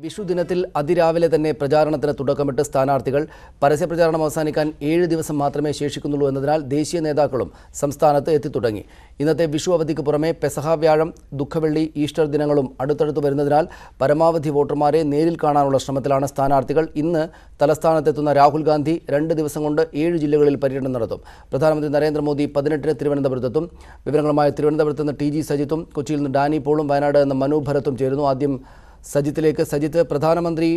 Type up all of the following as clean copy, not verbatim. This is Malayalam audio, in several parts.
വിഷുദിനത്തിൽ അതിരാവിലെ തന്നെ പ്രചാരണത്തിന് തുടക്കമിട്ട് സ്ഥാനാർത്ഥികൾ പരസ്യപ്രചാരണം അവസാനിക്കാൻ 7 ദിവസം മാത്രമേ ശേഷിക്കുന്നുള്ളൂ എന്നതിനാൽ ദേശീയ നേതാക്കളും സംസ്ഥാനത്ത് എത്തിത്തുടങ്ങി. ഇന്നത്തെ വിഷു അവധിക്ക് പുറമെ പെസഹ വ്യാഴം, ദുഃഖവെള്ളി, ഈസ്റ്റർ ദിനങ്ങളും അടുത്തടുത്ത് വരുന്നതിനാൽ പരമാവധി വോട്ടർമാരെ നേരിൽ കാണാനുള്ള ശ്രമത്തിലാണ് സ്ഥാനാർത്ഥികൾ. ഇന്ന് തലസ്ഥാനത്തെത്തുന്ന രാഹുൽ ഗാന്ധി 2 ദിവസം കൊണ്ട് 7 ജില്ലകളിൽ പര്യടനം നടത്തും. പ്രധാനമന്ത്രി നരേന്ദ്രമോദി 18-ന് തിരുവനന്തപുരത്തെത്തും. വിവരങ്ങളുമായി തിരുവനന്തപുരത്ത് നിന്ന് ടി ജി സജിത്തും കൊച്ചിയിൽ നിന്ന് ഡാനി പോളും വയനാട് നിന്ന് മനു ഭരത്തും ചേരുന്നു. ആദ്യം സജിത്തിലേക്ക്. സജിത്ത്, പ്രധാനമന്ത്രി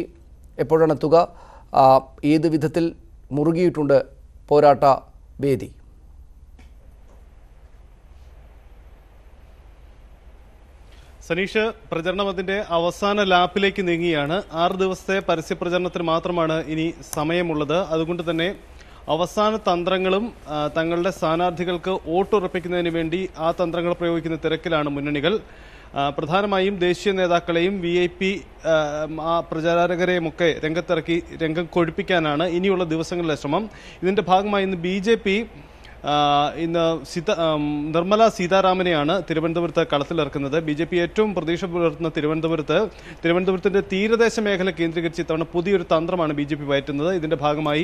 എപ്പോഴാണ് എത്തുക? ഏത് വിധത്തിൽ മുറുകിയിട്ടുണ്ട് പോരാട്ട വേദി? സനീഷ്, പ്രചരണം അതിന്റെ അവസാന ലാപ്പിലേക്ക് നീങ്ങിയാണ്. 6 ദിവസത്തെ പരസ്യപ്രചരണത്തിന് മാത്രമാണ് ഇനി സമയമുള്ളത്. അതുകൊണ്ട് തന്നെ അവസാന തന്ത്രങ്ങളും തങ്ങളുടെ സ്ഥാനാർത്ഥികൾക്ക് വോട്ടുറപ്പിക്കുന്നതിന് വേണ്ടി ആ തന്ത്രങ്ങൾ പ്രയോഗിക്കുന്ന തിരക്കിലാണ് മുന്നണികൾ. പ്രധാനമായും ദേശീയ നേതാക്കളെയും VIP പ്രചാരകരെയുമൊക്കെ രംഗം കൊഴുപ്പിക്കാനാണ് ഇനിയുള്ള ദിവസങ്ങളിലെ ശ്രമം. ഇതിന്റെ ഭാഗമായി ഇന്ന് BJP ഇന്ന് നിർമ്മല സീതാരാമനെയാണ് തിരുവനന്തപുരത്ത് കളത്തിലിറക്കുന്നത്. BJP ഏറ്റവും പ്രതീക്ഷ പുലർത്തുന്ന തിരുവനന്തപുരത്തിന്റെ തീരദേശ മേഖല കേന്ദ്രീകരിച്ച് ഇത്തവണ പുതിയൊരു തന്ത്രമാണ് BJP പയറ്റുന്നത്. ഇതിന്റെ ഭാഗമായി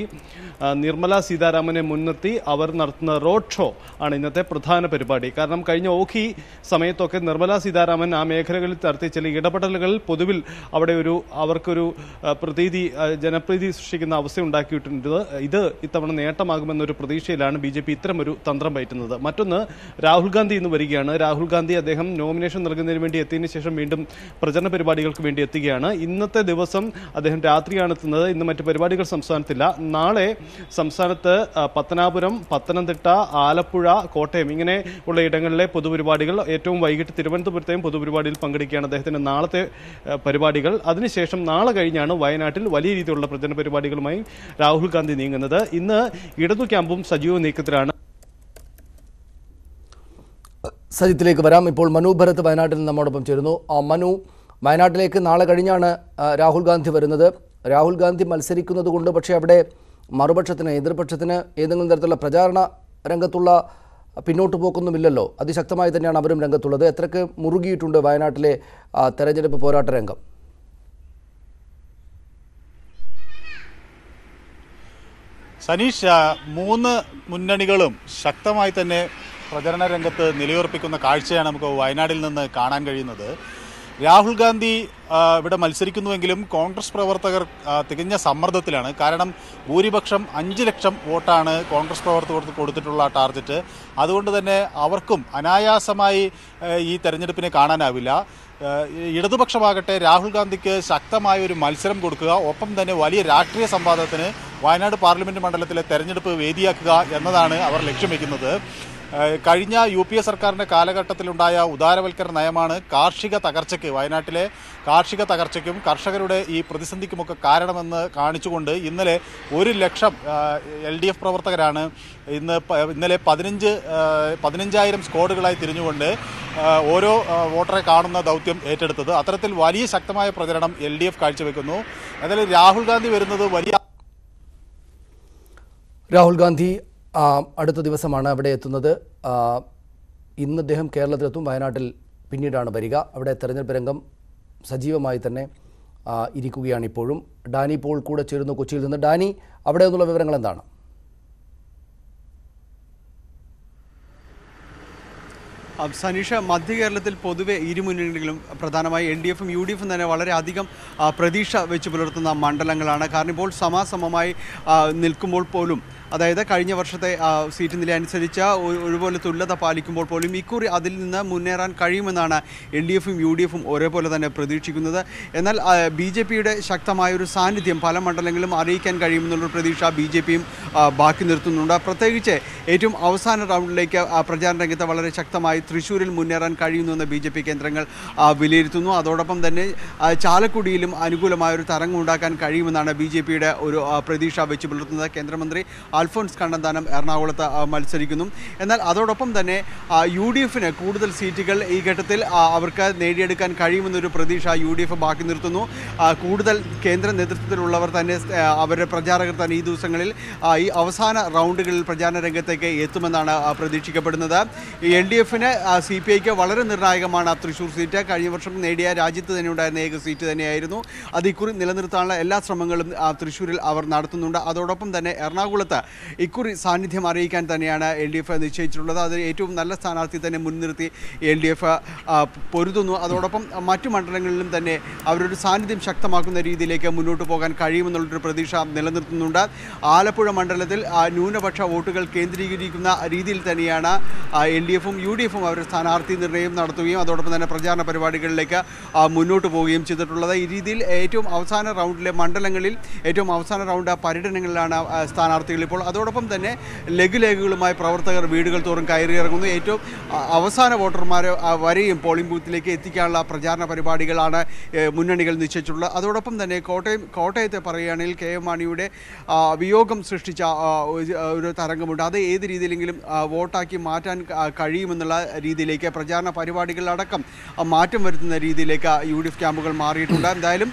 നിർമ്മല സീതാരാമനെ മുൻനിർത്തി അവർ നടത്തുന്ന റോഡ് ഷോ ആണ് ഇന്നത്തെ പ്രധാന പരിപാടി. കാരണം കഴിഞ്ഞ ഓഖി സമയത്തൊക്കെ നിർമ്മല സീതാരാമൻ ആ മേഖലകളിൽ നടത്തിയ ചില ഇടപെടലുകൾ പൊതുവിൽ അവിടെ അവർക്കൊരു ജനപ്രീതി സൃഷ്ടിക്കുന്ന അവസ്ഥ ഉണ്ടാക്കിയിട്ടുണ്ട്. ഇത് ഇത്തവണ നേട്ടമാകുമെന്നൊരു പ്രതീക്ഷയിലാണ് BJP ഇത്തരമൊരു തന്ത്രം പയറ്റുന്നത്. മറ്റൊന്ന്, രാഹുൽ ഗാന്ധി ഇന്ന് വരികയാണ്. രാഹുൽ ഗാന്ധി അദ്ദേഹം നോമിനേഷൻ നൽകുന്നതിന് വേണ്ടി എത്തിയതിനു ശേഷം വീണ്ടും പ്രചരണ പരിപാടികൾക്ക് വേണ്ടി എത്തുകയാണ്. ഇന്നത്തെ ദിവസം അദ്ദേഹം രാത്രിയാണ് എത്തുന്നത്. ഇന്ന് മറ്റ് പരിപാടികൾ സംസ്ഥാനത്തില്ല. നാളെ സംസ്ഥാനത്ത് പത്തനാപുരം, പത്തനംതിട്ട, ആലപ്പുഴ, കോട്ടയം ഇങ്ങനെ ഉള്ള ഇടങ്ങളിലെ പൊതുപരിപാടികൾ, ഏറ്റവും വൈകിട്ട് തിരുവനന്തപുരത്തെയും പൊതുപരിപാടിയിൽ പങ്കെടുക്കുകയാണ് അദ്ദേഹത്തിന്റെ നാളത്തെ പരിപാടികൾ. അതിനുശേഷം നാളെ കഴിഞ്ഞാണ് വയനാട്ടിൽ വലിയ രീതിയിലുള്ള പ്രചരണ പരിപാടികളുമായി രാഹുൽ ഗാന്ധി നീങ്ങുന്നത്. ഇന്ന് ഇടതു ക്യാമ്പും സജീവ നീക്കത്തിലാണ്. സജിത്തിലേക്ക് വരാം. ഇപ്പോൾ മനു ഭരത് വയനാട്ടിൽ നിന്ന് നമ്മോടൊപ്പം ചേരുന്നു. മനു, വയനാട്ടിലേക്ക് നാളെ കഴിഞ്ഞാണ് രാഹുൽ ഗാന്ധി വരുന്നത്. രാഹുൽ ഗാന്ധി മത്സരിക്കുന്നത് കൊണ്ട് പക്ഷേ അവിടെ മറുപക്ഷത്തിന്, എതിർപക്ഷത്തിന് ഏതെങ്കിലും തരത്തിലുള്ള പ്രചാരണ രംഗത്തുള്ള പിന്നോട്ട് പോക്കൊന്നുമില്ലല്ലോ. അതിശക്തമായി തന്നെയാണ് അവരും രംഗത്തുള്ളത്. എത്രയ്ക്ക് മുറുകിയിട്ടുണ്ട് വയനാട്ടിലെ തെരഞ്ഞെടുപ്പ് പോരാട്ട രംഗം? സനീഷ്, 3 മുന്നണികളും ശക്തമായി തന്നെ പ്രചരണ രംഗത്ത് നിലയുറപ്പിക്കുന്ന കാഴ്ചയാണ് നമുക്ക് വയനാട്ടിൽ നിന്ന് കാണാൻ കഴിയുന്നത്. രാഹുൽ ഗാന്ധി ഇവിടെ മത്സരിക്കുന്നുവെങ്കിലും കോൺഗ്രസ് പ്രവർത്തകർ തികഞ്ഞ സമ്മർദ്ദത്തിലാണ്. കാരണം ഭൂരിപക്ഷം 5 ലക്ഷം വോട്ടാണ് കോൺഗ്രസ് പ്രവർത്തകർക്ക് കൊടുത്തിട്ടുള്ള ടാർഗറ്റ്. അതുകൊണ്ട് തന്നെ അവർക്കും അനായാസമായി ഈ തെരഞ്ഞെടുപ്പിനെ കാണാനാവില്ല. ഇടതുപക്ഷമാകട്ടെ രാഹുൽ ഗാന്ധിക്ക് ശക്തമായ ഒരു മത്സരം കൊടുക്കുക, ഒപ്പം തന്നെ വലിയ രാഷ്ട്രീയ സംവാദത്തിന് വയനാട് പാർലമെന്റ് മണ്ഡലത്തിലെ തെരഞ്ഞെടുപ്പ് വേദിയാക്കുക എന്നതാണ് അവർ ലക്ഷ്യം വയ്ക്കുന്നത്. കഴിഞ്ഞ UPA സർക്കാരിൻ്റെ കാലഘട്ടത്തിലുണ്ടായ ഉദാരവൽക്കരണ നയമാണ് കാർഷിക തകർച്ചയ്ക്ക്, വയനാട്ടിലെ കാർഷിക തകർച്ചയ്ക്കും കർഷകരുടെ ഈ പ്രതിസന്ധിക്കുമൊക്കെ കാരണമെന്ന് കാണിച്ചുകൊണ്ട് ഇന്നലെ 1 ലക്ഷം LDF പ്രവർത്തകരാണ് ഇന്നലെ 15,000 സ്ക്വാഡുകളായി തിരിഞ്ഞുകൊണ്ട് ഓരോ വോട്ടറെ കാണുന്ന ദൗത്യം ഏറ്റെടുത്തത്. അത്തരത്തിൽ വലിയ ശക്തമായ പ്രചരണം LDF കാഴ്ചവെക്കുന്നു. എന്നാലും രാഹുൽ ഗാന്ധി വരുന്നത് രാഹുൽ ഗാന്ധി അടുത്ത ദിവസമാണ് അവിടെ എത്തുന്നത്. ഇന്ന് അദ്ദേഹം കേരളത്തിലെത്തും, വയനാട്ടിൽ പിന്നീടാണ് വരിക. അവിടെ തെരഞ്ഞെടുപ്പ് രംഗം സജീവമായി തന്നെ ഇരിക്കുകയാണ് ഇപ്പോഴും. ഡാനി പോൾ കൂടെ ചേരുന്നു കൊച്ചിയിൽ നിന്ന്. ഡാനി, അവിടെ നിന്നുള്ള വിവരങ്ങൾ എന്താണ്? സനീഷ, മധ്യ കേരളത്തിൽ പൊതുവെ ഇരുമുന്നണികളും പ്രധാനമായി LDFും UDFും തന്നെ വളരെ അധികം പ്രതീക്ഷ വെച്ച് പുലർത്തുന്ന മണ്ഡലങ്ങളാണ്. കാരണം ഇപ്പോൾ സമാസമമായി നിൽക്കുമ്പോൾ പോലും, അതായത് കഴിഞ്ഞ വർഷത്തെ സീറ്റ് നില അനുസരിച്ച് ഒരുപോലെ തുല്യത പാലിക്കുമ്പോൾ പോലും ഇക്കുറി അതിൽ നിന്ന് മുന്നേറാൻ കഴിയുമെന്നാണ് LDFും UDFും ഒരേപോലെ തന്നെ പ്രതീക്ഷിക്കുന്നത്. എന്നാൽ BJPയുടെ ശക്തമായൊരു സാന്നിധ്യം പല മണ്ഡലങ്ങളിലും അറിയിക്കാൻ കഴിയുമെന്നുള്ള പ്രതീക്ഷ BJPയും ബാക്കി നിർത്തുന്നുണ്ട്. പ്രത്യേകിച്ച് ഏറ്റവും അവസാന റൗണ്ടിലേക്ക് പ്രചാരണ രംഗത്ത് വളരെ ശക്തമായി തൃശ്ശൂരിൽ മുന്നേറാൻ കഴിയുന്നുവെന്ന് BJP കേന്ദ്രങ്ങൾ വിലയിരുത്തുന്നു. അതോടൊപ്പം തന്നെ ചാലക്കുടിയിലും അനുകൂലമായൊരു തരംഗം ഉണ്ടാക്കാൻ കഴിയുമെന്നാണ് BJPയുടെ ഒരു പ്രതീക്ഷ വെച്ച് പുലർത്തുന്നത്. കേന്ദ്രമന്ത്രി അൽഫോൺസ് കണ്ണന്താനം എറണാകുളത്ത് മത്സരിക്കുന്നു. എന്നാൽ അതോടൊപ്പം തന്നെ UDF-ന് കൂടുതൽ സീറ്റുകൾ ഈ ഘട്ടത്തിൽ അവർക്ക് നേടിയെടുക്കാൻ കഴിയുമെന്നൊരു പ്രതീക്ഷ UDF ബാക്കി നിർത്തുന്നു. കൂടുതൽ കേന്ദ്ര നേതൃത്വത്തിലുള്ളവർ തന്നെ അവരുടെ പ്രചാരകർ തന്നെ ഈ ദിവസങ്ങളിൽ ഈ അവസാന റൗണ്ടുകളിൽ പ്രചാരണ രംഗത്തേക്ക് എത്തുമെന്നാണ് പ്രതീക്ഷിക്കപ്പെടുന്നത്. LDF-ന് CPI-ക്ക് വളരെ നിർണായകമാണ് തൃശ്ശൂർ സീറ്റ്. കഴിഞ്ഞ വർഷം നേടിയ രാജ്യത്ത് തന്നെ ഉണ്ടായിരുന്ന ഏക സീറ്റ് തന്നെയായിരുന്നു. അത് ഇക്കുറി നിലനിർത്താനുള്ള എല്ലാ ശ്രമങ്ങളും തൃശ്ശൂരിൽ അവർ നടത്തുന്നുണ്ട്. അതോടൊപ്പം തന്നെ എറണാകുളത്ത് ഇക്കുറി സാന്നിധ്യം അറിയിക്കാൻ തന്നെയാണ് LDF നിശ്ചയിച്ചിട്ടുള്ളത്. അത് ഏറ്റവും നല്ല സ്ഥാനാർത്ഥി തന്നെ മുൻനിർത്തി LDF പൊരുതുന്നു. അതോടൊപ്പം മറ്റു മണ്ഡലങ്ങളിലും തന്നെ അവരൊരു സാന്നിധ്യം ശക്തമാക്കുന്ന രീതിയിലേക്ക് മുന്നോട്ട് പോകാൻ കഴിയുമെന്നുള്ളൊരു പ്രതീക്ഷ നിലനിർത്തുന്നുണ്ട്. ആലപ്പുഴ മണ്ഡലത്തിൽ ന്യൂനപക്ഷ വോട്ടുകൾ കേന്ദ്രീകരിക്കുന്ന രീതിയിൽ തന്നെയാണ് LDF-ഉം UDF-ഉം അവരുടെ സ്ഥാനാർത്ഥി നിർണ്ണയം നടത്തുകയും അതോടൊപ്പം തന്നെ പ്രചാരണ പരിപാടികളിലേക്ക് മുന്നോട്ട് പോവുകയും ചെയ്തിട്ടുള്ളത്. ഈ രീതിയിൽ ഏറ്റവും അവസാന റൗണ്ടിലെ മണ്ഡലങ്ങളിൽ ഏറ്റവും അവസാന റൗണ്ട് പര്യടനങ്ങളിലാണ് സ്ഥാനാർത്ഥികൾ ഇപ്പോൾ. അതോടൊപ്പം തന്നെ ലഘുലേഖകളുമായി പ്രവർത്തകർ വീടുകൾ തോറും കയറിയിറങ്ങുന്നു. ഏറ്റവും അവസാന വോട്ടർമാരെ വരെയും പോളിംഗ് ബൂത്തിലേക്ക് എത്തിക്കാനുള്ള പ്രചാരണ പരിപാടികളാണ് മുന്നണികൾ നിശ്ചയിച്ചിട്ടുള്ളത്. അതോടൊപ്പം തന്നെ കോട്ടയത്തെ പറയുകയാണെങ്കിൽ KM മാണിയുടെ വിയോഗം സൃഷ്ടിച്ച ഒരു തരംഗമുണ്ട്. അത് ഏത് രീതിയിലെങ്കിലും വോട്ടാക്കി മാറ്റാൻ കഴിയുമെന്നുള്ള രീതിയിലേക്ക് പ്രചാരണ പരിപാടികളിലടക്കം മാറ്റം വരുത്തുന്ന രീതിയിലേക്ക് UDF ക്യാമ്പുകൾ മാറിയിട്ടുണ്ട്. എന്തായാലും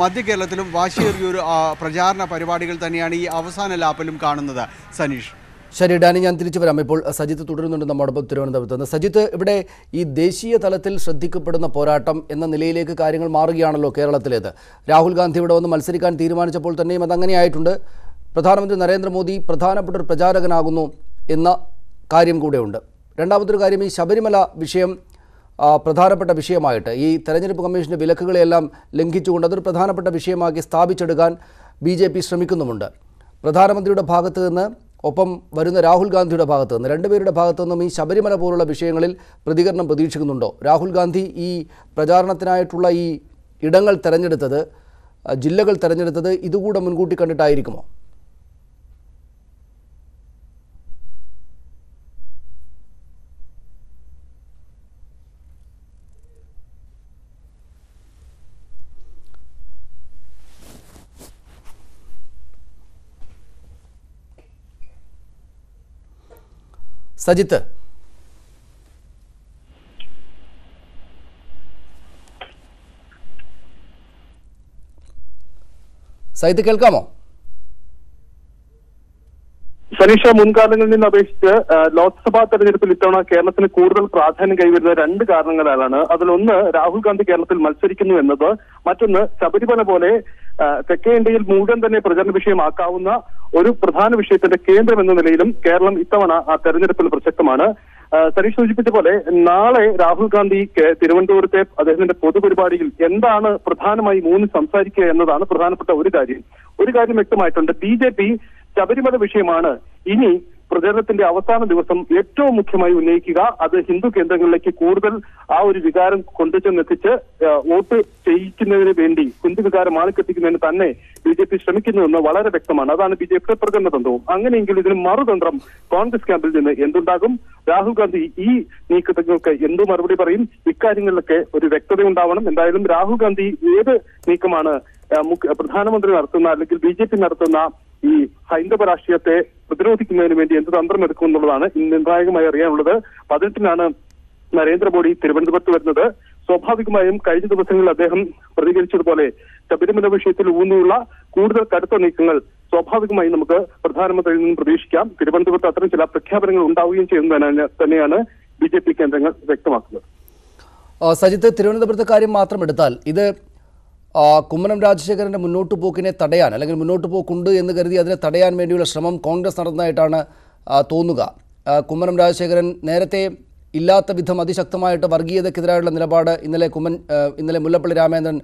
മധ്യ കേരളത്തിലും വാശിയേറിയൊരു പ്രചാരണ പരിപാടികൾ തന്നെയാണ് ഈ അവസാന ലാപ്പിലും കാണുന്നത്. സനീഷ്. ശരി ഡാനി, ഞാൻ തിരിച്ചു വരാം. ഇപ്പോൾ സജിത്ത് തുടരുന്നുണ്ട് നമ്മോടൊപ്പം തിരുവനന്തപുരത്ത് നിന്ന്. സജിത്ത്, ഇവിടെ ഈ ദേശീയ തലത്തിൽ ശ്രദ്ധിക്കപ്പെടുന്ന പോരാട്ടം എന്ന നിലയിലേക്ക് കാര്യങ്ങൾ മാറുകയാണല്ലോ കേരളത്തിലേത്. രാഹുൽ ഗാന്ധി ഇവിടെ വന്ന് മത്സരിക്കാൻ തീരുമാനിച്ചപ്പോൾ തന്നെയും അതങ്ങനെയായിട്ടുണ്ട്. പ്രധാനമന്ത്രി നരേന്ദ്രമോദി പ്രധാനപ്പെട്ട ഒരു പ്രചാരകനാകുന്നു എന്ന കാര്യം കൂടെയുണ്ട്. രണ്ടാമതൊരു കാര്യം, ഈ ശബരിമല വിഷയം പ്രധാനപ്പെട്ട വിഷയമായിട്ട് ഈ തെരഞ്ഞെടുപ്പ് കമ്മീഷൻ്റെ വിലക്കുകളെല്ലാം ലംഘിച്ചുകൊണ്ട് അതൊരു പ്രധാനപ്പെട്ട വിഷയമാക്കി സ്ഥാപിച്ചെടുക്കാൻ BJP ശ്രമിക്കുന്നുമുണ്ട്. പ്രധാനമന്ത്രിയുടെ ഭാഗത്ത് നിന്ന് ഒപ്പം വരുന്ന രാഹുൽ ഗാന്ധിയുടെ ഭാഗത്ത് നിന്ന്, രണ്ടുപേരുടെ ഭാഗത്തു നിന്നും ഈ ശബരിമല പോലുള്ള വിഷയങ്ങളിൽ പ്രതികരണം പ്രതീക്ഷിക്കുന്നുണ്ടോ? രാഹുൽ ഗാന്ധി ഈ പ്രചാരണത്തിനായിട്ടുള്ള ഈ ഇടങ്ങൾ തെരഞ്ഞെടുത്തത്, ജില്ലകൾ തെരഞ്ഞെടുത്തത് ഇതുകൂടെ മുൻകൂട്ടി കണ്ടിട്ടായിരിക്കുമോ? സജിത്ത്, സജിത്ത് കേൾക്കാമോ? സനീഷ, മുൻകാലങ്ങളിൽ നിന്ന് അപേക്ഷിച്ച് ലോക്സഭാ തെരഞ്ഞെടുപ്പിൽ ഇത്തവണ കേരളത്തിന് കൂടുതൽ പ്രാധാന്യം കൈവരുന്ന രണ്ട് കാരണങ്ങളാണ്. അതിലൊന്ന് രാഹുൽ ഗാന്ധി കേരളത്തിൽ മത്സരിക്കുന്നു എന്നത്, മറ്റൊന്ന് ശബരിമല പോലെ തെക്കേ ഇന്ത്യയിൽ മുഴുവൻ തന്നെ പ്രചരണ വിഷയമാക്കാവുന്ന ഒരു പ്രധാന വിഷയത്തിന്റെ കേന്ദ്രം എന്ന നിലയിലും കേരളം ഇത്തവണ ആ തെരഞ്ഞെടുപ്പിൽ പ്രസക്തമാണ്. സനീഷ് സൂചിപ്പിച്ച പോലെ നാളെ രാഹുൽ ഗാന്ധി തിരുവനന്തപുരത്തെ അദ്ദേഹത്തിന്റെ പൊതുപരിപാടിയിൽ എന്താണ് പ്രധാനമായി സംസാരിക്കുക എന്നതാണ് പ്രധാനപ്പെട്ട ഒരു കാര്യം. ഒരു കാര്യം വ്യക്തമായിട്ടുണ്ട്, BJP ശബരിമല വിഷയമാണ് ഇനി പ്രചരണത്തിന്റെ അവസാന ദിവസം ഏറ്റവും മുഖ്യമായി ഉന്നയിക്കുക. അത് ഹിന്ദു കേന്ദ്രങ്ങളിലേക്ക് കൂടുതൽ ആ ഒരു വികാരം കൊണ്ടുചെന്നെത്തിച്ച് വോട്ട് ചെയ്യിക്കുന്നതിന് വേണ്ടി, ഹിന്ദു വികാരം ആളിക്കെത്തിക്കുന്നതിന് തന്നെ BJP ശ്രമിക്കുന്നുവെന്ന് വളരെ വ്യക്തമാണ്. അതാണ് BJPയുടെ പ്രകടന തന്ത്രവും. അങ്ങനെയെങ്കിൽ ഇതിന് മറുതന്ത്രം കോൺഗ്രസ് ക്യാമ്പിൽ നിന്ന് എന്തുണ്ടാകും? രാഹുൽ ഗാന്ധി ഈ നീക്കങ്ങൾക്ക് എന്തു മറുപടി പറയും? ഇക്കാര്യങ്ങളിലൊക്കെ ഒരു വ്യക്തത ഉണ്ടാവണം. എന്തായാലും രാഹുൽ ഗാന്ധി ഏത് നീക്കമാണ് പ്രധാനമന്ത്രി നടത്തുന്ന അല്ലെങ്കിൽ BJP നടത്തുന്ന ഈ ഹൈന്ദവ രാഷ്ട്രീയത്തെ പ്രതിരോധിക്കുന്നതിന് വേണ്ടി എന്ത് തന്ത്രം എടുക്കും എന്നുള്ളതാണ് ഇന്ന് നിർണായകമായി അറിയാനുള്ളത്. 18-നാണ് നരേന്ദ്രമോദി തിരുവനന്തപുരത്ത് വരുന്നത്. സ്വാഭാവികമായും കഴിഞ്ഞ ദിവസങ്ങളിൽ അദ്ദേഹം പ്രതികരിച്ചതുപോലെ ശബരിമല വിഷയത്തിൽ ഊന്നിയുള്ള കൂടുതൽ കടുത്ത നീക്കങ്ങൾ സ്വാഭാവികമായും നമുക്ക് പ്രധാനമന്ത്രിയിൽ നിന്നും പ്രതീക്ഷിക്കാം. തിരുവനന്തപുരത്ത് അത്തരം ചില പ്രഖ്യാപനങ്ങൾ ഉണ്ടാവുകയും ചെയ്യുന്നതിന് തന്നെയാണ് BJP കേന്ദ്രങ്ങൾ വ്യക്തമാക്കുന്നത്. സജിത്ത്, തിരുവനന്തപുരത്തെ കാര്യം മാത്രം എടുത്താൽ ഇത് കുമ്മനം രാജശേഖരൻ്റെ മുന്നോട്ട് പോക്കിനെ തടയാൻ, അല്ലെങ്കിൽ മുന്നോട്ട് പോക്കുണ്ട് എന്ന് കരുതി അതിനെ തടയാൻ വേണ്ടിയുള്ള ശ്രമം കോൺഗ്രസ് നടന്നതായിട്ടാണ് തോന്നുക. കുമ്മനം രാജശേഖരൻ നേരത്തെ ഇല്ലാത്ത വിധം അതിശക്തമായിട്ട് വർഗീയതയ്ക്കെതിരായുള്ള നിലപാട് ഇന്നലെ മുല്ലപ്പള്ളി രാമചന്ദ്രൻ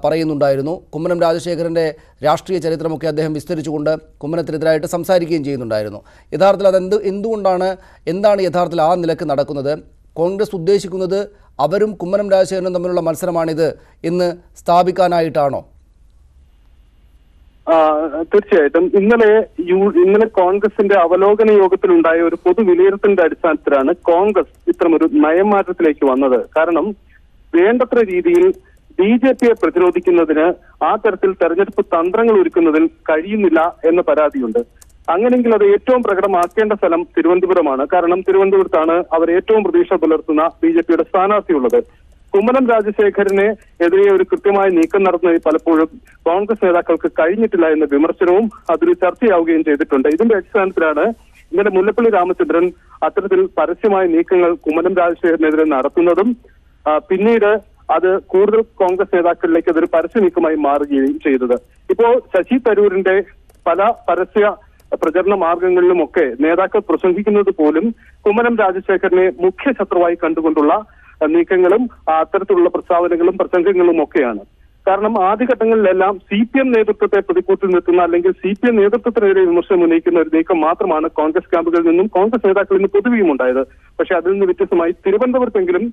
പറയുന്നുണ്ടായിരുന്നു. കുമ്മനം രാജശേഖരൻ്റെ രാഷ്ട്രീയ ചരിത്രമൊക്കെ അദ്ദേഹം വിസ്തരിച്ചുകൊണ്ട് കുമ്മനത്തിനെതിരായിട്ട് സംസാരിക്കുകയും ചെയ്യുന്നുണ്ടായിരുന്നു. യഥാർത്ഥത്തിൽ എന്താണ് യഥാർത്ഥത്തിൽ ആ നിലക്ക് നടക്കുന്നത്? കോൺഗ്രസ് ഉദ്ദേശിക്കുന്നത് അവരും കുമ്മനം രാജശേഖരനും തമ്മിലുള്ള മത്സരമാണിത് എന്ന് സ്ഥാപിക്കാനായിട്ടാണോ? തീർച്ചയായിട്ടും. ഇന്നലെ കോൺഗ്രസിന്റെ അവലോകന യോഗത്തിലുണ്ടായ ഒരു പൊതു വിലയിരുത്തലിന്റെ അടിസ്ഥാനത്തിലാണ് കോൺഗ്രസ് ഇത്തരമൊരു നയമാറ്റത്തിലേക്ക് വന്നത്. കാരണം വേണ്ടത്ര രീതിയിൽ BJPയെ പ്രതിരോധിക്കുന്നതിന് ആ തരത്തിൽ തെരഞ്ഞെടുപ്പ് തന്ത്രങ്ങൾ ഒരുക്കുന്നതിൽ കഴിയുന്നില്ല എന്ന പരാതിയുണ്ട്. അങ്ങനെയെങ്കിൽ അത് ഏറ്റവും പ്രകടമാക്കേണ്ട സ്ഥലം തിരുവനന്തപുരമാണ്. കാരണം തിരുവനന്തപുരത്താണ് അവർ ഏറ്റവും പ്രതീക്ഷ പുലർത്തുന്ന BJPയുടെ സ്ഥാനാർത്ഥിയുള്ളത്. കുമ്മനം രാജശേഖരനെ എതിരെ ഒരു കൃത്യമായ നീക്കം നടത്തുന്നതിൽ പലപ്പോഴും കോൺഗ്രസ് നേതാക്കൾക്ക് കഴിഞ്ഞിട്ടില്ല എന്ന വിമർശനവും അതൊരു ചർച്ചയാവുകയും ചെയ്തിട്ടുണ്ട്. ഇതിന്റെ അടിസ്ഥാനത്തിലാണ് ഇന്നലെ മുല്ലപ്പള്ളി രാമചന്ദ്രൻ അത്തരത്തിൽ പരസ്യമായ നീക്കങ്ങൾ കുമ്മനം രാജശേഖരനെതിരെ നടത്തുന്നതും പിന്നീട് അത് കൂടുതൽ കോൺഗ്രസ് നേതാക്കളിലേക്ക് അതൊരു പരസ്യ നീക്കമായി മാറുകയും ചെയ്തത്. ഇപ്പോൾ ശശി തരൂരിന്റെ പല പരസ്യ പ്രചരണ മാർഗങ്ങളിലുമൊക്കെ നേതാക്കൾ പ്രസംഗിക്കുന്നത് പോലും കുമ്മനം രാജശേഖരനെ മുഖ്യ ശത്രുവായി കണ്ടുകൊണ്ടുള്ള നീക്കങ്ങളും അത്തരത്തിലുള്ള പ്രസ്താവനകളും പ്രസംഗങ്ങളും ഒക്കെയാണ്. കാരണം ആദ്യഘട്ടങ്ങളിലെല്ലാം CPM നേതൃത്വത്തെ പ്രതിക്കൂട്ടിൽ നിർത്തുന്ന അല്ലെങ്കിൽ CPM നേതൃത്വത്തിനെതിരെ വിമർശനം ഉന്നയിക്കുന്ന ഒരു നീക്കം മാത്രമാണ് കോൺഗ്രസ് ക്യാമ്പുകളിൽ നിന്നും കോൺഗ്രസ് നേതാക്കളിൽ നിന്ന് പൊതുവെയും ഉണ്ടായത്. പക്ഷെ അതിൽ നിന്ന് വ്യത്യസ്തമായി തിരുവനന്തപുരത്തെങ്കിലും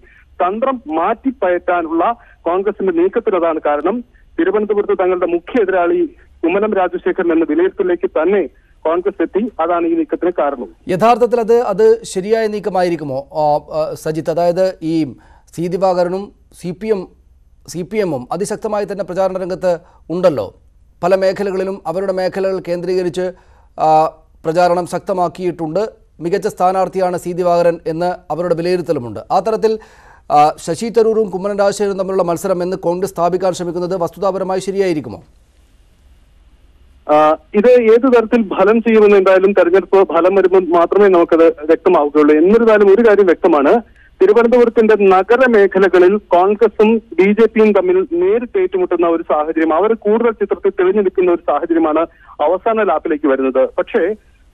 തന്ത്രം മാറ്റിപ്പയറ്റാനുള്ള കോൺഗ്രസിന്റെ നീക്കത്തിനതാണ് കാരണം. തിരുവനന്തപുരത്ത് തങ്ങളുടെ മുഖ്യ എതിരാളി കുമ്മനം രാജശേഖരൻ എന്ന വിലയിരുത്തലിലേക്ക് തന്നെ കോൺഗ്രസ് എത്തി. അതാണ് ഈ നീക്കത്തിന് കാരണം. യഥാർത്ഥത്തിൽ അത് ശരിയായ നീക്കമായിരിക്കുമോ സജിത്ത്? അതായത് ഈ സി ദിവാകരനും CPM-ഉം അതിശക്തമായി തന്നെ പ്രചാരണ രംഗത്ത് ഉണ്ടല്ലോ. പല മേഖലകളിലും അവരുടെ മേഖലകൾ കേന്ദ്രീകരിച്ച് പ്രചാരണം ശക്തമാക്കിയിട്ടുണ്ട്. മികച്ച സ്ഥാനാർത്ഥിയാണ് സി ദിവാകരൻ എന്ന് അവരുടെ വിലയിരുത്തലുമുണ്ട്. ആ തരത്തിൽ ശശി തരൂരും കുമ്മനം രാജശേഖരനും തമ്മിലുള്ള മത്സരം എന്ന് കോൺഗ്രസ് സ്ഥാപിക്കാൻ ശ്രമിക്കുന്നത് വസ്തുതാപരമായി ശരിയായിരിക്കുമോ? ഇത് ഏതു തരത്തിൽ ഫലം ചെയ്യുമെന്ന് എന്തായാലും തെരഞ്ഞെടുപ്പ് ഫലം വരുമ്പോൾ മാത്രമേ നമുക്കത് വ്യക്തമാവുകയുള്ളൂ. എന്നിരുന്നാലും ഒരു കാര്യം വ്യക്തമാണ്, തിരുവനന്തപുരത്തിന്റെ നഗരമേഖലകളിൽ കോൺഗ്രസും BJPയും തമ്മിൽ നേരിട്ട് ഏറ്റുമുട്ടുന്ന ഒരു സാഹചര്യം, അവർ കൂടുതൽ ചിത്രത്തിൽ തെളിഞ്ഞു നിൽക്കുന്ന ഒരു സാഹചര്യമാണ് അവസാന ലാപ്പിലേക്ക് വരുന്നത്. പക്ഷേ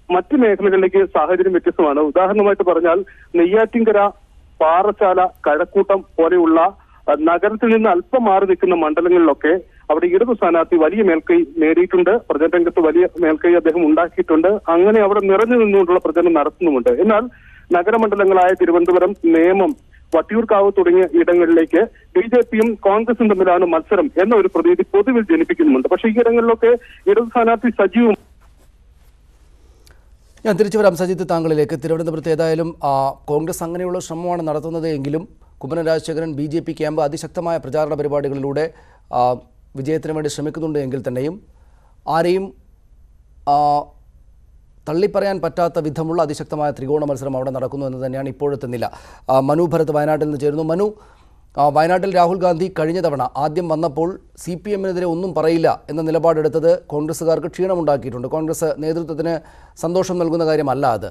മറ്റ് മേഖലകളിലേക്ക് സാഹചര്യം വ്യത്യസ്തമാണ്. ഉദാഹരണമായിട്ട് പറഞ്ഞാൽ നെയ്യാറ്റിൻകര, പാറശാല, കഴക്കൂട്ടം പോലെയുള്ള നഗരത്തിൽ നിന്ന് അല്പം മാറി നിൽക്കുന്ന മണ്ഡലങ്ങളിലൊക്കെ അവിടെ ഇടതു സ്ഥാനാർത്ഥി വലിയ മേൽക്കൈ നേടിയിട്ടുണ്ട്. പ്രചരണ രംഗത്ത് വലിയ മേൽക്കൈ അദ്ദേഹം ഉണ്ടാക്കിയിട്ടുണ്ട്. അങ്ങനെ അവിടെ നിറഞ്ഞു നിന്നുകൊണ്ടുള്ള പ്രചരണം നടത്തുന്നുമുണ്ട്. എന്നാൽ നഗരമണ്ഡലങ്ങളായ തിരുവനന്തപുരം, നേമം, വട്ടിയൂർക്കാവ് തുടങ്ങിയ ഇടങ്ങളിലേക്ക് BJPയും കോൺഗ്രസും തമ്മിലാണ് മത്സരം എന്ന ഒരു പ്രതീതി പൊതുവിൽ ജനിപ്പിക്കുന്നുണ്ട്. പക്ഷേ ഈ ഇടങ്ങളിലൊക്കെ ഇടതു സ്ഥാനാർത്ഥി സജീവം. ഞാൻ തിരിച്ചു വരാം സജിത്ത് താങ്കളിലേക്ക്. തിരുവനന്തപുരത്ത് ഏതായാലും കോൺഗ്രസ് അങ്ങനെയുള്ള ശ്രമമാണ് നടത്തുന്നത് എങ്കിലും കുമ്മനം രാജശേഖരൻ BJP ക്യാമ്പ് അതിശക്തമായ പ്രചാരണ പരിപാടികളിലൂടെ വിജയത്തിന് വേണ്ടി ശ്രമിക്കുന്നുണ്ട് എങ്കിൽ തന്നെയും ആരെയും തള്ളിപ്പറയാൻ പറ്റാത്ത വിധമുള്ള അതിശക്തമായ ത്രികോണ മത്സരം അവിടെ നടക്കുന്നു എന്ന് തന്നെയാണ് ഇപ്പോഴത്തെ നില. മനു ഭരത് വയനാട്ടിൽ നിന്ന് ചേരുന്നു. മനു, വയനാട്ടിൽ രാഹുൽ ഗാന്ധി കഴിഞ്ഞ തവണ ആദ്യം വന്നപ്പോൾ CPM-നെതിരെ ഒന്നും പറയില്ല എന്ന നിലപാടെടുത്തത് കോൺഗ്രസ്സുകാർക്ക് ക്ഷീണമുണ്ടാക്കിയിട്ടുണ്ട്. കോൺഗ്രസ് നേതൃത്വത്തിന് സന്തോഷം നൽകുന്ന കാര്യമല്ല അത്.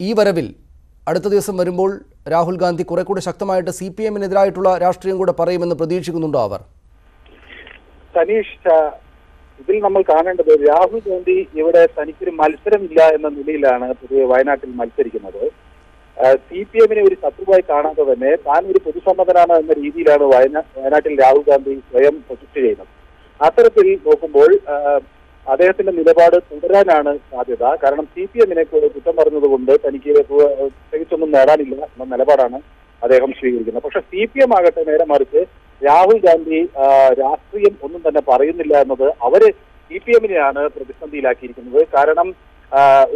ഈ വരവിൽ അടുത്ത ദിവസം വരുമ്പോൾ രാഹുൽ ഗാന്ധി കുറെ കൂടെ ശക്തമായിട്ട് CPM-നെതിരായിട്ടുള്ള രാഷ്ട്രീയം കൂടെ പറയുമെന്ന് പ്രതീക്ഷിക്കുന്നുണ്ടോ അവർ? സനീഷ്, ഇതിൽ നമ്മൾ കാണേണ്ടത് രാഹുൽ ഗാന്ധി ഇവിടെ തനിക്കൊരു മത്സരമില്ല എന്ന നിലയിലാണ് പൊതുവെ വയനാട്ടിൽ മത്സരിക്കുന്നത്. CPM-നെ ഒരു ശത്രുവായി കാണാതെ തന്നെ താൻ ഒരു പൊതുസമ്മതനാണ് എന്ന രീതിയിലാണ് വയനാട്ടിൽ രാഹുൽ ഗാന്ധി സ്വയം പ്രൊജക്ട് ചെയ്യുന്നത്. അത്തരത്തിൽ നോക്കുമ്പോൾ അദ്ദേഹത്തിന്റെ നിലപാട് തുടരാനാണ് സാധ്യത. കാരണം CPM-നെ കുറ്റം പറഞ്ഞതുകൊണ്ട് തനിക്ക് തികച്ചൊന്നും നേടാനില്ല എന്ന നിലപാടാണ് അദ്ദേഹം സ്വീകരിക്കുന്നത്. പക്ഷെ CPM ആകട്ടെ നേരെ മറിച്ച് രാഹുൽ ഗാന്ധി രാഷ്ട്രീയം ഒന്നും തന്നെ പറയുന്നില്ല എന്നത് അവര് CPM-നെയാണ് പ്രതിസന്ധിയിലാക്കിയിരിക്കുന്നത്. കാരണം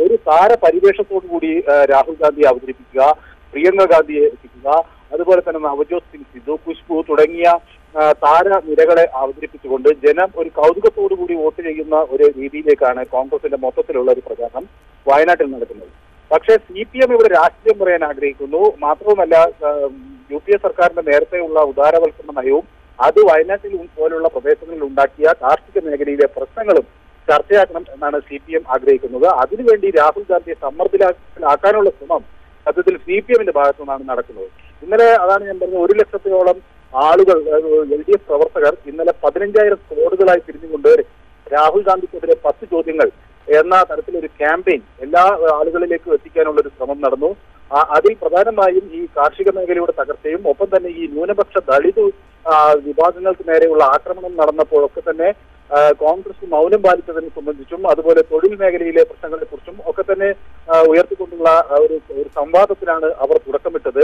ഒരു താര പരിവേഷത്തോടു കൂടി രാഹുൽ ഗാന്ധി അവതരിപ്പിക്കുക, പ്രിയങ്ക ഗാന്ധിയെ എത്തിക്കുക, അതുപോലെ തന്നെ നവജോത് സിംഗ് സിദ്ധു, ഖുശ്ബു തുടങ്ങിയ താരനിരകളെ അവതരിപ്പിച്ചുകൊണ്ട് ജനം ഒരു കൗതുകത്തോടു കൂടി വോട്ട് ചെയ്യുന്ന ഒരു രീതിയിലേക്കാണ് കോൺഗ്രസിന്റെ മൊത്തത്തിലുള്ള ഒരു പ്രചാരണം വയനാട്ടിൽ നടക്കുന്നത്. പക്ഷേ CPM ഇവിടെ രാഷ്ട്രീയം പറയാൻ ആഗ്രഹിക്കുന്നു. മാത്രവുമല്ല UPA സർക്കാരിന്റെ നേരത്തെയുള്ള ഉദാരവൽക്കരണ നയവും അത് വയനാട്ടിൽ പോലുള്ള പ്രദേശങ്ങളിൽ ഉണ്ടാക്കിയ കാർഷിക മേഖലയിലെ പ്രശ്നങ്ങളും ചർച്ചയാക്കണം എന്നാണ് CPM ആഗ്രഹിക്കുന്നത്. അതിനുവേണ്ടി രാഹുൽ ഗാന്ധിയെ സമ്മർദ്ദത്തിലാക്കാനുള്ള ശ്രമം സത്യത്തിൽ CPM-ന്റെ ഭാഗത്തു നിന്നാണ് നടക്കുന്നത്. ഇന്നലെ അതാണ് ഞാൻ പറഞ്ഞത്, 1 ലക്ഷത്തോളം ആളുകൾ LDF പ്രവർത്തകർ ഇന്നലെ 15,000 സ്ക്വാഡുകളായി തിരിഞ്ഞുകൊണ്ട് രാഹുൽ ഗാന്ധിക്കെതിരെ 10 ചോദ്യങ്ങൾ എന്ന തരത്തിലൊരു ക്യാമ്പയിൻ എല്ലാ ആളുകളിലേക്കും എത്തിക്കാനുള്ള ഒരു ശ്രമം നടന്നു. അതിൽ പ്രധാനമായും ഈ കാർഷിക മേഖലയുടെ തകർച്ചയും ഒപ്പം തന്നെ ഈ ന്യൂനപക്ഷ ദളിത് വിഭാഗങ്ങൾക്ക് നേരെയുള്ള ആക്രമണം നടന്നപ്പോഴൊക്കെ തന്നെ കോൺഗ്രസ് മൗനം പാലിച്ചതിനെ സംബന്ധിച്ചും അതുപോലെ തൊഴിൽ മേഖലയിലെ പ്രശ്നങ്ങളെ കുറിച്ചും ഒക്കെ തന്നെ ഉയർത്തിക്കൊണ്ടുള്ള ഒരു സംവാദത്തിലാണ് അവർ തുടക്കമിട്ടത്.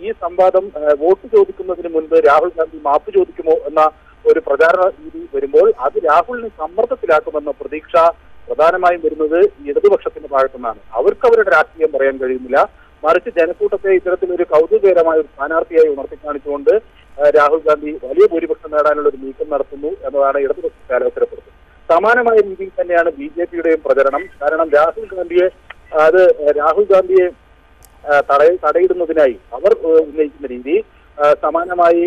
ഈ സംവാദം വോട്ട് ചോദിക്കുന്നതിന് മുൻപ് രാഹുൽ ഗാന്ധി മാപ്പ് ചോദിക്കുമോ എന്ന ഒരു പ്രചാരണ രീതി വരുമ്പോൾ അത് രാഹുലിനെ സമ്മർദ്ദത്തിലാക്കുമെന്ന പ്രതീക്ഷ പ്രധാനമായും വരുന്നത് ഇടതുപക്ഷത്തിന്റെ ഭാഗത്തുനിന്നാണ്. അവർക്ക് അവരുടെ രാഷ്ട്രീയം പറയാൻ കഴിയുന്നില്ല. മറിച്ച് ജനക്കൂട്ടത്തെ ഇത്തരത്തിലൊരു കൗതുകകരമായ ഒരു സ്ഥാനാർത്ഥിയായി ഉണർത്തി കാണിച്ചുകൊണ്ട് രാഹുൽ ഗാന്ധി വലിയ ഭൂരിപക്ഷം നേടാനുള്ള ഒരു നീക്കം നടത്തുന്നു എന്നതാണ് ഇടതുപക്ഷത്തെ അലോസരപ്പെടുത്തുന്നത്. സമാനമായ രീതിയിൽ തന്നെയാണ് BJPയുടെയും പ്രചരണം. കാരണം രാഹുൽ ഗാന്ധിയെ തടയിടുന്നതിനായി അവർ ഉന്നയിക്കുന്ന രീതി സമാനമായി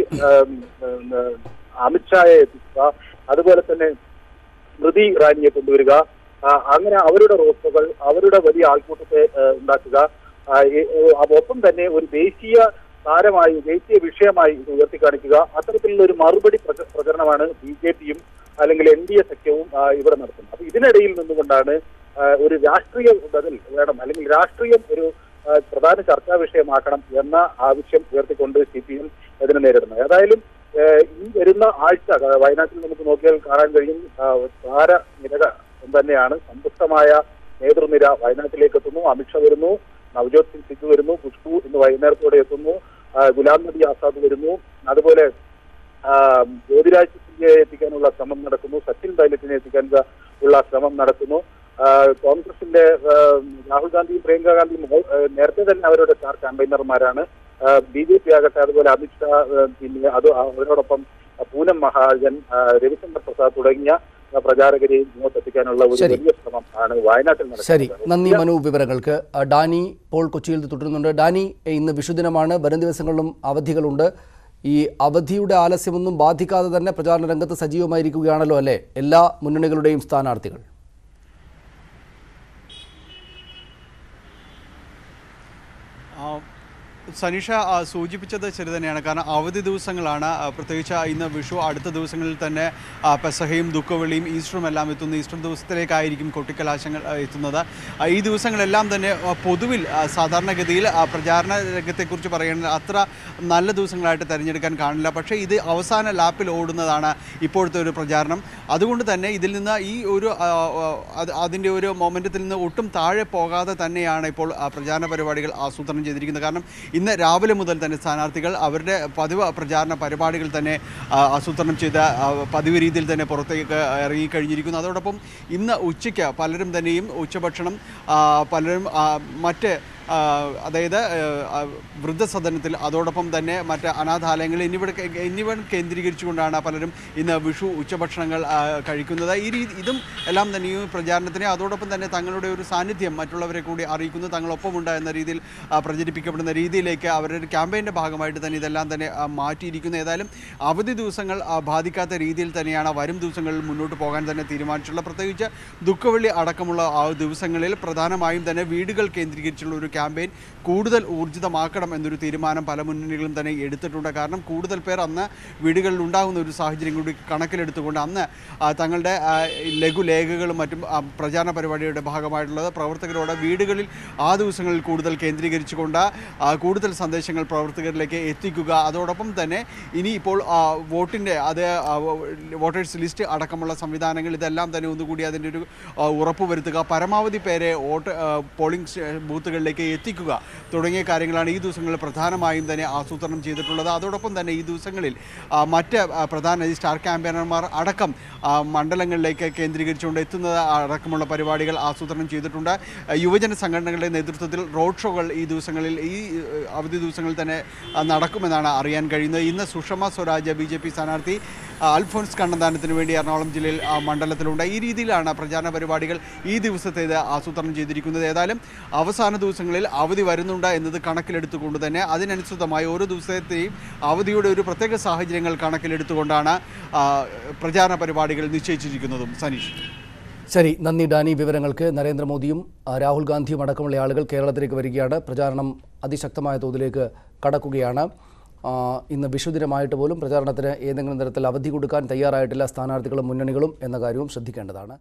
അമിത്ഷായെ എത്തിക്കുക, അതുപോലെ തന്നെ സ്മൃതി ഇറാനിയെ കൊണ്ടുവരിക, അങ്ങനെ അവരുടെ റോഡ്ഷോകൾ, അവരുടെ വലിയ ആൾക്കൂട്ടത്തെ ഉണ്ടാക്കുക. ഒപ്പം തന്നെ ഒരു ദേശീയ താരമായി, ദേശീയ വിഷയമായി ഇത് ഉയർത്തിക്കാണിക്കുക. അത്തരത്തിലുള്ള ഒരു മറുപടി പ്രചരണമാണ് BJPയും അല്ലെങ്കിൽ NDA സഖ്യവും ഇവിടെ നടത്തുന്നത്. അപ്പൊ ഇതിനിടയിൽ നിന്നുകൊണ്ടാണ് ഒരു രാഷ്ട്രീയ ബദൽ വേണം, അല്ലെങ്കിൽ രാഷ്ട്രീയം ഒരു പ്രധാന ചർച്ചാ വിഷയമാക്കണം എന്ന ആവശ്യം ഉയർത്തിക്കൊണ്ട് CPM ഇതിനെ നേരിടുന്നത്. ഏതായാലും ഈ വരുന്ന ആഴ്ച വയനാട്ടിൽ നമുക്ക് നോക്കിയാൽ കാണാൻ കഴിയും താരനിര തന്നെയാണ്. സമ്പുഷ്ടമായ നേതൃനിര വയനാട്ടിലേക്ക് എത്തുന്നു. അമിത്ഷാ വരുന്നു, നവജോത് സിംഗ് സിദ്ധു വരുന്നു, ഖുഷ്ബു ഇന്ന് വൈകുന്നേരത്തോടെ എത്തുന്നു, ഗുലാം നബി ആസാദ് വരുന്നു, അതുപോലെ ജ്യോതിരാജ് സിന്ധ്യയെ എത്തിക്കാനുള്ള ശ്രമം നടക്കുന്നു, സച്ചിൻ പൈലറ്റിനെ എത്തിക്കാൻ ഉള്ള ശ്രമം നടക്കുന്നു. കോൺഗ്രസിന്റെ രാഹുൽ ഗാന്ധിയും പ്രിയങ്ക ഗാന്ധിയും നേരത്തെ തന്നെ അവരുടെ സ്റ്റാർ ക്യാമ്പയിനർമാരാണ്. BJP ആകട്ടെ അതുപോലെ അമിത്ഷാ, പിന്നെ അവരോടൊപ്പം പൂനം മഹാജൻ, രവിശങ്കർ പ്രസാദ് തുടങ്ങിയ പ്രചാരകരെയും ഇങ്ങോട്ടെത്തിക്കാനുള്ള ഒരു വലിയ ശ്രമം ആണ് വയനാട്ടിൽ നടക്കുന്നത്. ശരി, നന്ദി മനു വിവരങ്ങൾക്ക്. ഡാനി പോൾ കൊച്ചിയിൽ തുടരുന്നുണ്ട്. ഡാനി, ഇന്ന് വിഷുദിനമാണ്, വരും ദിവസങ്ങളിലും അവധികളുണ്ട്. ഈ അവധിയുടെ ആലസ്യമൊന്നും ബാധിക്കാതെ തന്നെ പ്രചാരണ രംഗത്ത് സജീവമായിരിക്കുകയാണല്ലോ അല്ലേ എല്ലാ മുന്നണികളുടെയും സ്ഥാനാർത്ഥികൾ? സനീഷ സൂചിപ്പിച്ചത് ശരി തന്നെയാണ്. കാരണം അവധി ദിവസങ്ങളാണ്, പ്രത്യേകിച്ച് ഇന്ന് വിഷു, അടുത്ത ദിവസങ്ങളിൽ തന്നെ പെസഹയും ദുഃഖവെള്ളിയും ഈസ്റ്ററും എല്ലാം എത്തുന്നു. ഈസ്റ്റർ ദിവസത്തിലേക്കായിരിക്കും കൊട്ടിക്കലാശങ്ങൾ എത്തുന്നത്. ഈ ദിവസങ്ങളെല്ലാം തന്നെ പൊതുവിൽ സാധാരണഗതിയിൽ പ്രചാരണ രംഗത്തെക്കുറിച്ച് പറയുന്നത് അത്ര നല്ല ദിവസങ്ങളായിട്ട് തിരഞ്ഞെടുക്കാൻ കാണില്ല. പക്ഷേ ഇത് അവസാന ലാപ്പിൽ ഓടുന്നതാണ് ഇപ്പോഴത്തെ ഒരു പ്രചാരണം. അതുകൊണ്ട് തന്നെ ഇതിൽ നിന്ന് ഈ ഒരു അതിൻ്റെ ഒരു മൊമെൻറ്റത്തിൽ നിന്ന് ഒട്ടും താഴെ പോകാതെ തന്നെയാണ് ഇപ്പോൾ പ്രചാരണ പരിപാടികൾ ആസൂത്രണം ചെയ്തിരിക്കുന്നത്. കാരണം ഇന്ന് രാവിലെ മുതൽ തന്നെ സ്ഥാനാർത്ഥികൾ അവരുടെ പതിവ് പ്രചാരണ പരിപാടികൾ തന്നെ ആസൂത്രണം ചെയ്ത പതിവ് രീതിയിൽ തന്നെ പുറത്തേക്ക് ഇറങ്ങിക്കഴിഞ്ഞിരിക്കുന്നു. അതോടൊപ്പം ഇന്ന് ഉച്ചയ്ക്ക് പലരും തന്നെയും ഉച്ചഭക്ഷണം പലരും മറ്റ് അതായത് വൃദ്ധസദനത്തിൽ, അതോടൊപ്പം തന്നെ മറ്റ് അനാഥാലയങ്ങൾ എന്നിവ കേന്ദ്രീകരിച്ചുകൊണ്ടാണ് പലരും ഇന്ന് വിഷു ഉച്ചഭക്ഷണങ്ങൾ കഴിക്കുന്നത്. ഇതും എല്ലാം തന്നെയും പ്രചാരണത്തിന്, അതോടൊപ്പം തന്നെ തങ്ങളുടെ ഒരു സാന്നിധ്യം മറ്റുള്ളവരെ കൂടി അറിയിക്കുന്നു, തങ്ങളൊപ്പമുണ്ട് എന്ന രീതിയിൽ പ്രചരിപ്പിക്കപ്പെടുന്ന രീതിയിലേക്ക് അവരുടെ ക്യാമ്പയിൻ്റെ ഭാഗമായിട്ട് തന്നെ ഇതെല്ലാം തന്നെ മാറ്റിയിരിക്കുന്നു. ഏതായാലും അവധി ദിവസങ്ങൾ ബാധിക്കാത്ത രീതിയിൽ തന്നെയാണ് വരും ദിവസങ്ങളിൽ മുന്നോട്ട് പോകാൻ തന്നെ തീരുമാനിച്ചിട്ടുള്ളത്. പ്രത്യേകിച്ച് ദുഃഖവെള്ളി അടക്കമുള്ള ആ ദിവസങ്ങളിൽ പ്രധാനമായും തന്നെ വീടുകൾ കേന്ദ്രീകരിച്ചുള്ള ഒരു ക്യാമ്പയിൻ കൂടുതൽ ഊർജിതമാക്കണം എന്നൊരു തീരുമാനം പല മുന്നണികളും തന്നെ എടുത്തിട്ടുണ്ട്. കാരണം കൂടുതൽ പേർ അന്ന് വീടുകളിൽ ഉണ്ടാകുന്ന ഒരു സാഹചര്യം കൂടി കണക്കിലെടുത്തുകൊണ്ട് അന്ന് തങ്ങളുടെ ലഘുലേഖകളും മറ്റും പ്രചാരണ പരിപാടിയുടെ ഭാഗമായിട്ടുള്ളത് പ്രവർത്തകരോട് വീടുകളിൽ ആ ദിവസങ്ങളിൽ കൂടുതൽ കേന്ദ്രീകരിച്ചുകൊണ്ട് കൂടുതൽ സന്ദേശങ്ങൾ പ്രവർത്തകരിലേക്ക് എത്തിക്കുക. അതോടൊപ്പം തന്നെ ഇനിയിപ്പോൾ വോട്ടിൻ്റെ വോട്ടേഴ്സ് ലിസ്റ്റ് അടക്കമുള്ള സംവിധാനങ്ങൾ ഇതെല്ലാം തന്നെ ഒന്നുകൂടി അതിൻ്റെ ഒരു ഉറപ്പുവരുത്തുക, പരമാവധി പേരെ പോളിംഗ് ബൂത്തുകളിലേക്ക് എത്തിക്കുക തുടങ്ങിയ കാര്യങ്ങളാണ് ഈ ദിവസങ്ങളിൽ പ്രധാനമായും തന്നെ ആസൂത്രണം ചെയ്തിട്ടുള്ളത്. അതോടൊപ്പം തന്നെ ഈ ദിവസങ്ങളിൽ മറ്റ് പ്രധാന സ്റ്റാർ ക്യാമ്പയിനർമാർ അടക്കം മണ്ഡലങ്ങളിലേക്ക് കേന്ദ്രീകരിച്ചുകൊണ്ട് എത്തുന്നത് അടക്കമുള്ള പരിപാടികൾ ആസൂത്രണം ചെയ്തിട്ടുണ്ട്. യുവജന സംഘടനകളുടെ നേതൃത്വത്തിൽ റോഡ് ഷോകൾ ഈ ദിവസങ്ങളിൽ, ഈ അവധി ദിവസങ്ങളിൽ തന്നെ നടക്കുമെന്നാണ് അറിയാൻ കഴിയുന്നത്. ഇന്ന് സുഷമ സ്വരാജ് BJP സ്ഥാനാർത്ഥി അൽഫോൻസ് കണ്ണന്താനത്തിന് വേണ്ടി എറണാകുളം ജില്ലയിൽ മണ്ഡലത്തിലുണ്ട്. ഈ രീതിയിലാണ് പ്രചാരണ പരിപാടികൾ ഈ ദിവസത്തേത് ആസൂത്രണം ചെയ്തിരിക്കുന്നത്. ഏതായാലും അവസാന ദിവസങ്ങളിൽ അവധി വരുന്നുണ്ട് എന്നത് കണക്കിലെടുത്തുകൊണ്ട് തന്നെ അതിനനുസൃതമായി ഓരോ ദിവസത്തെയും അവധിയുടെ ഒരു പ്രത്യേക സാഹചര്യങ്ങൾ കണക്കിലെടുത്തുകൊണ്ടാണ് പ്രചാരണ പരിപാടികൾ നിശ്ചയിച്ചിരിക്കുന്നതും. സനീഷ്, ശരി, നന്ദി ഡാനി വിവരങ്ങൾക്ക്. നരേന്ദ്രമോദിയും രാഹുൽ ഗാന്ധിയും അടക്കമുള്ള ആളുകൾ കേരളത്തിലേക്ക് വരികയാണ്. പ്രചാരണം അതിശക്തമായ തോതിലേക്ക് കടക്കുകയാണ്. ഇന്ന് വിഷുദിനമായിട്ട് പോലും പ്രചാരണത്തിന് ഏതെങ്കിലും തരത്തിൽ അവധി കൊടുക്കാൻ തയ്യാറായിട്ടില്ല സ്ഥാനാർത്ഥികളും മുന്നണികളും എന്ന കാര്യവും ശ്രദ്ധിക്കേണ്ടതാണ്.